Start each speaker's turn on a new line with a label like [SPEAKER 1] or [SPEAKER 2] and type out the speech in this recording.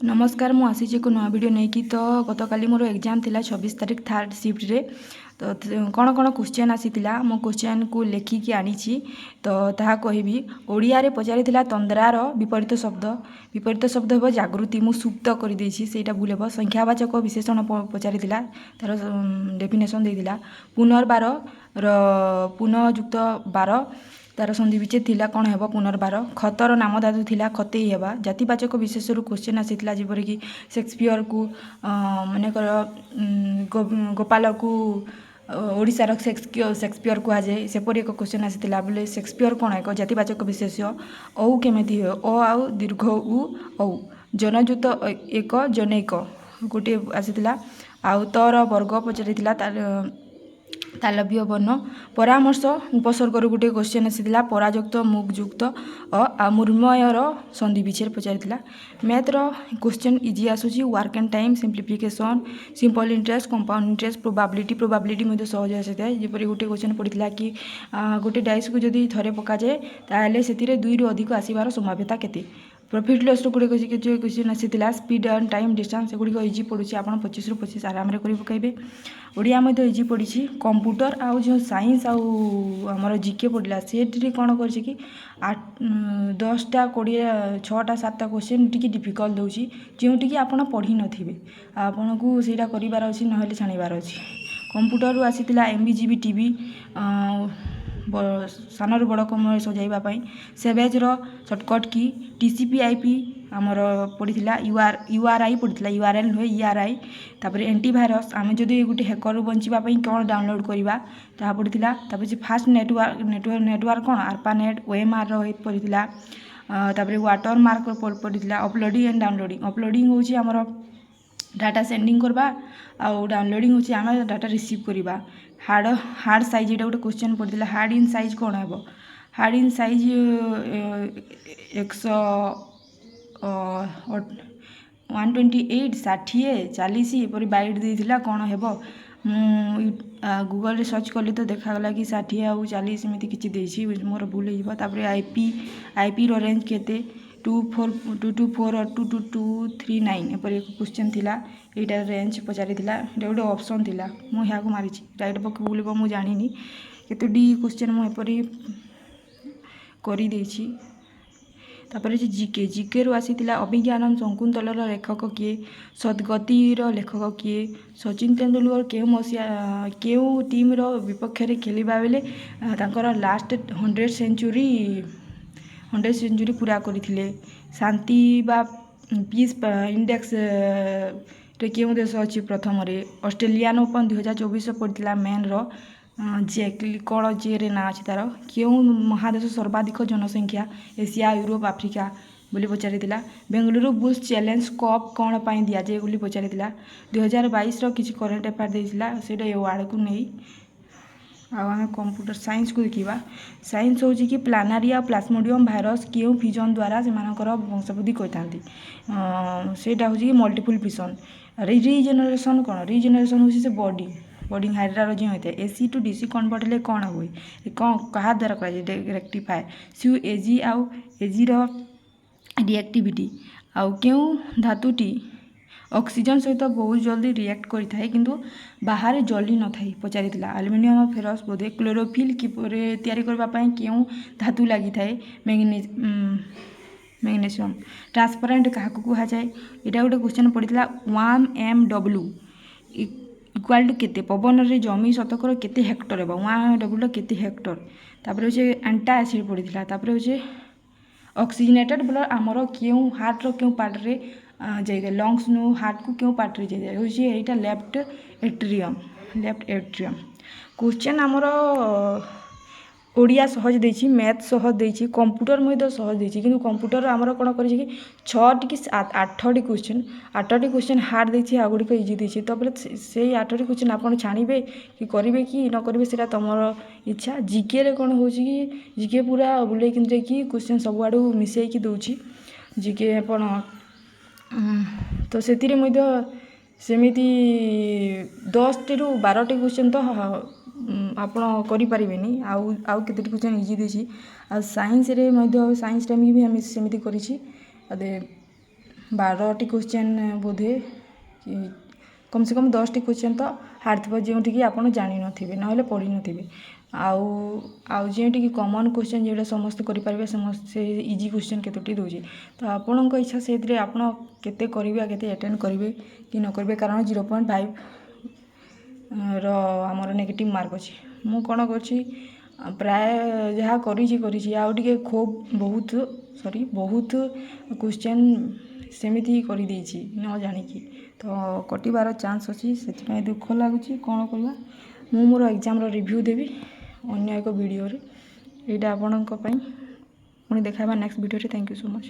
[SPEAKER 1] नमस्कार मु आसी एक नया वीडियो नहीं कि तो गतकाली मोर एग्जाम थिला 26 तारीख थर्ड शिफ्ट रे तो कौन कौन क्वेश्चन आसीथिला मो क्वेश्चन को लेखिकी आनी तो ताहा कहबी ओडिया रे पचारिथिला तंद्रार विपरीत शब्द हे जागृति मु सुप्त कर देछि सेटा भूल हे संख्यावाचक विशेषण पचारिथिला तार डेफिनेशन देथिला पुनर्बार र पुनःयुक्त बार तार संधि विच्छेद थिला कौन हेबा पुनर्बार खतर नाम धातु थिला खतेई हेबा जातिवाचक विशेषण क्वेश्चन आसीथिला जेपरि कि शेक्सपियर को मानेकर गोपाल को ओडिशार शेक्सपियर कह जाए सेपरी एक क्वेश्चन आसीथिला बोले शेक्सपियर कौन एक जातिवाचक विशेष्य औ केमिति हो ओ आउ दीर्घ उ औ जनयुत एक जनैक गोटे आसीथिला आउ तर वर्ग पचारिथिला तालव्य वर्ण परामर्श उपसर्ग गोटे क्वेश्चन आसीथिला पराजुक्त मुखयुक्त मूर्मयर संधि विच्छेद पचारिथिला मैथ्र क्वेश्चन इजी आसूची work and time simplification simple interest compound interest probability मध्य सहज आसीଥାଏ जेपरि गोटे क्वेश्चन पड़िथिला कि गोटे डाइस को जदि थरे पका जाए ताहले सेतिरे 2 रु अधिक आसीबार संभाव्यता केते प्रॉफिट लॉस रो गुड़े क्वेश्चन आसीथिला स्पीड एंड टाइम डिस्टेंस एगुड़िक इजी पड़ुछि आपण 25 रु 25 आराम रे करि पकाइबे ओडिया मध्य इजी पड़िछि कंप्यूटर आउ जो साइंस आउ हमर जीके पड़िला सेठी कोन करछि कि 10टा 20 6टा 7टा क्वेश्चन टिकी डिफिकल्ट दउछि जेउटी कि आपण पढ़ी नथिबे आपण को सेटा करिवार अछि नहले छानिवार अछि कंप्यूटर रु आसीथिला एमबीजीबी टीवी सानर बड़ कम सजाइवाई सेवेज सर्टकट की टीसीपी आईपी आमर पड़ता यूआरआई पड़ता यूआरएल नुहे ईआरआई तापर एंटीभाइरस आम जदि गोटे हैकर बचापी कौन डाउनलोड करवा ता पड़ता फास्ट नेटवर्क कौन आरपानेट ओएमआर पड़ता तापर वाटर मार्क पड़ता अपलोडिंग एंड अपलोडिंग हूँ आमर डाटा सेंडिंग करवा आउ डाउनलोडिंग हूँ आम डाटा रिसीव करवा हार्ड साइज ये गोटे क्वेश्चन पड़ता हार्ड इन साइज कौन है हार्ड इन साइज 128 60 40 एपरी बाइट देला कौन है गूगल सर्च कली तो देखागला कि 60 आउ 40 एमती किसी मोर भूल होपर आईपी रेंज केते 224 और 22239 एपर एक क्वेश्चन थिला एटा रेंज पचारिथिला गोटे ऑप्शन थिला मु ह्या को मारिछि राइट पक बुलबो मु जानिनी केते डी क्वेश्चन मु एपरी करि देछि तापर जीके रु आसीथिला अभिज्ञानम शकुंतलर लेखक किए सद्गतिर लेखक किए सचिन तेंदुलकर केउ टीम रो विपक्ष रे खेलिबा बेले तांकर लास्ट 100 सेंचुरी पूरा करथिले शांति बा पीस इंडेक्स रे केउ देश अछि प्रथम रे ऑस्ट्रेलियन ओपन 2024 पड़ता मेन रो कौन जे रे ना अच्छी तार क्यों महादेश सर्वाधिक जनसंख्या एशिया यूरोप आफ्रिका बोली पचारिथिला बेंगलुरु बुल्स चैलेंज कप कौन पाई दिया जाए बोली पचारिथिला 2022 रो किछि करंट अफेयर देइथिला सेटा अवार्ड को नहीं आम कंप्यूटर साइंस को देखा साइंस हूँ कि प्लानारिया प्लाज्मोडियम भाइरस क्यों फिजन द्वारा से वंशवृद्धि करता सेटा हूँ कि मल्टीपल फिजन रिजेनरेशन कौन रिजेनरेशन हूँ से बॉडी हाइड्रा जो होता है एसी टू डीसी कन्वर्ट हेल्ले कौन हुए कौन क्या द्वारा कर रेक्टिफाए सी एजी आउ एजी रिएक्टिविटी आउ क्यों धातुटी ऑक्सीजन सहित बहुत जल्दी रिएक्ट करें किंतु बाहर जली न था पचारिथिला एल्युमिनियम फेरस बोधे क्लोरोफिल तैयारी करने क्यों धातु लगी थाए मैग्नेशियम ट्रांसपेरेंट क्या कह जाए यहाँ गोटे क्वेश्चन पड़ता 1 MW इक्वाल टू केते पवन रे जमी शतकर केते हेक्टर है 1 MW केते हेक्टर तापर होचे एंटा एसिड पड़ता तापर होचे ऑक्सीजनेटेड ब्लड आमर क्यों हार्ट रो क्यों पार्ट रे जाइए लंग्स नु हार्ट को क्यों पार्ट रे जाइए होची एटा लेफ्ट एट्रियम क्वेश्चन आमर ओडिया सहज देछि मैथ सहज देछि कंप्यूटर मध्य सहज देछि किंतु कंप्यूटर आमर कोन करि कि 6 कि 8टी क्वेश्चन हार्ड देछि आ गुडी इजी देछि तबले से 8टी क्वेश्चन आपण छाणीबे कि करिवे कि न करिवे सेटा तमर इच्छा जीके रे कोन होछि कि जीके पूरा बुले किंतु कि क्वेश्चन सब आडू मिसै कि दोछि जीके आपण तो सेतिरे मध्य सेमिति 10 रु 12टी क्वेश्चन तो आपण करिपारिबेनी आउ केतेटी क्वेश्चन इजी देछि आ साइंस रे मध्य साइंस टाइम भी हम सेमिति करिछि अदे 12ଟି क्वेश्चन बोधे कम से कम 10टी क्वेश्चन तो हार्ड थी जोटिकी आप जानी नथिबे ना पढ़ी नथिबे आउ जेटिकी कॉमन क्वेश्चन जोटा समस्त करेंगे समस्त इजी क्वेश्चन केतोटी दूसरी तो आपण इच्छा से आप केते करेंगे केते अटेंड करेंगे कि न करेंगे कारण 0.5 आमर नेगेटिव मार्क अच्छी मु कौन कर प्राय जहाँ करी खूब बहुत क्वेश्चन सेमती कर न जानिकी तो कटिबार चांस अच्छी से दुख लगुच कौन करवा मु मोर एग्जाम रिव्यू देवी अन्य एक वीडियो रे एटा आपन को पई पुणी देखा नेक्स्ट वीडियो रे थैंक यू सो मच।